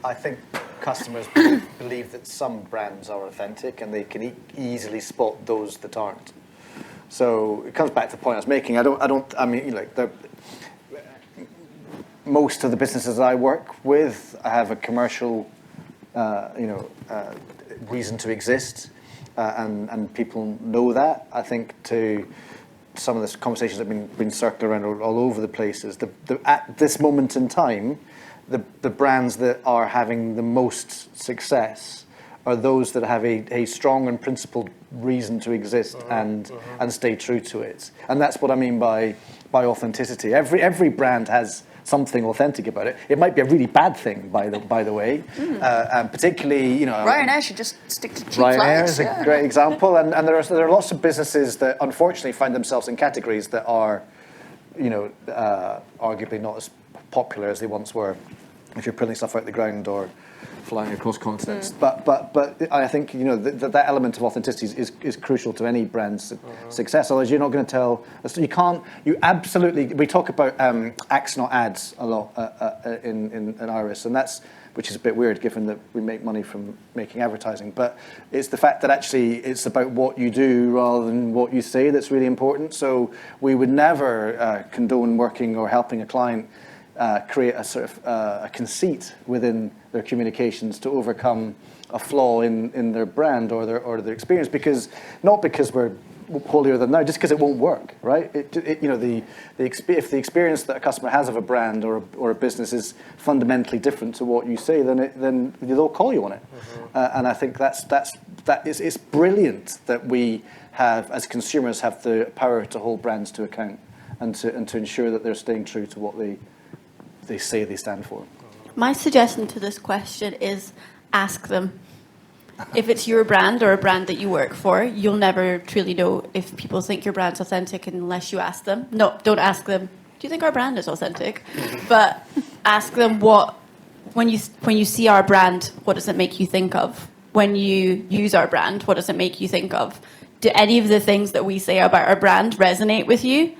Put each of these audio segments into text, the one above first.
I think customers believe that some brands are authentic, and they can easily spot those that aren't. So it comes back to the point I was making. I mean, like most of the businesses I work with have a commercial, reason to exist, and people know that. I think to some of the conversations that have been circling around all over the places, at this moment in time, the brands that are having the most success are those that have a strong and principled reason to exist and stay true to it. And that's what I mean by authenticity. Every brand has something authentic about it. It might be a really bad thing, by the way, and particularly, Ryanair should just stick to cheap Ryanair flights. is a great example, and there are lots of businesses that unfortunately find themselves in categories that are, arguably not as popular as they once were, if you're pulling stuff out the ground or flying across continents. But I think that element of authenticity is crucial to any brand's success. Otherwise, you're not going to tell. You absolutely. We talk about acts, not ads, a lot in Iris, and which is a bit weird given that we make money from making advertising. But it's the fact that actually it's about what you do rather than what you say that's really important. So we would never condone working or helping a client create a sort of a conceit within their communications to overcome a flaw in their brand or their experience, not because we're holier than thou, just because it won't work, right? If the experience that a customer has of a brand or a business is fundamentally different to what you say, then they'll call you on it. And I think it's brilliant that we have, as consumers, have the power to hold brands to account and to ensure that they're staying true to what they say they stand for. My suggestion to this question is ask them. If it's your brand or a brand that you work for, you'll never truly know if people think your brand's authentic unless you ask them. No, don't ask them, do you think our brand is authentic? But ask them when you see our brand, what does it make you think of? When you use our brand, what does it make you think of? Do any of the things that we say about our brand resonate with you?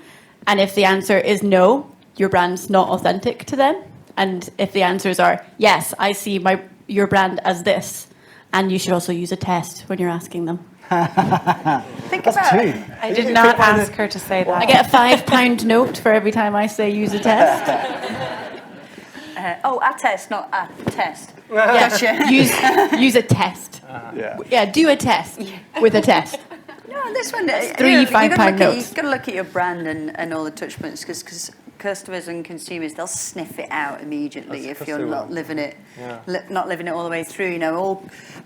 And if the answer is no, your brand's not authentic to them. And if the answers are, yes, I see your brand as this, and you should also use a test when you're asking them. Think about it. I did not ask her to say that. I get a £5 note for every time I say use a test. Attest, not Attest. Gotcha. Use a test. Do a test with a test. No, this one. £3 £5 notes. You've got to look at your brand and all the touch points because customers and consumers, they'll sniff it out immediately if you're not living it, not living it all the way through.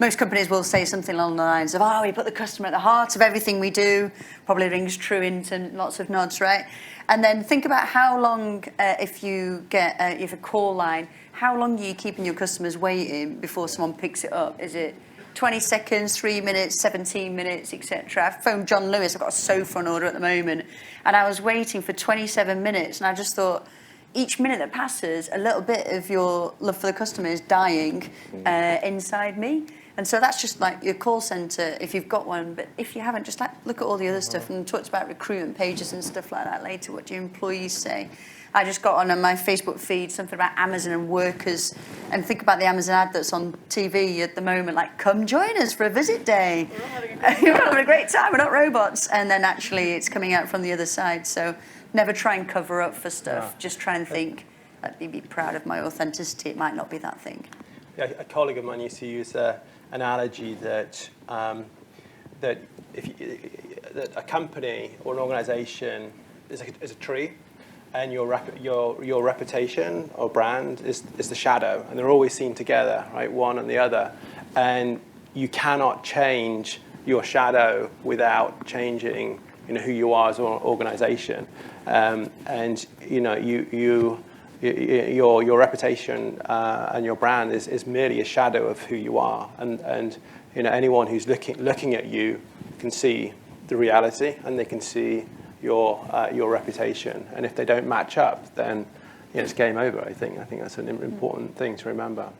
Most companies will say something along the lines of, we put the customer at the heart of everything we do. Probably rings true into lots of nods, right? And then think about how long, if you have a call line, how long are you keeping your customers waiting before someone picks it up? Is it 20 seconds, 3 minutes, 17 minutes, etc. I've phoned John Lewis. I've got a sofa on order at the moment. And I was waiting for 27 minutes. And I just thought, each minute that passes, a little bit of your love for the customer is dying inside me. And so that's just like your call centre, if you've got one. But if you haven't, just look at all the other stuff and talked about recruitment pages and stuff like that later. What do your employees say? I just got on my Facebook feed something about Amazon and workers, and think about the Amazon ad that's on TV at the moment, like, come join us for a visit day. We're having a great time, we're not robots. And then actually it's coming out from the other side. So never try and cover up for stuff. Just try and think, let me be proud of my authenticity. It might not be that thing. Yeah, a colleague of mine used to use an analogy that that a company or an organisation is a tree, and your reputation or brand is the shadow, and they're always seen together, right? One and the other, and you cannot change your shadow without changing, who you are as an organisation, and your reputation and your brand is merely a shadow of who you are, and anyone who's looking at you can see the reality, and they can see your reputation, and if they don't match up, then it's game over. I think that's an important thing to remember.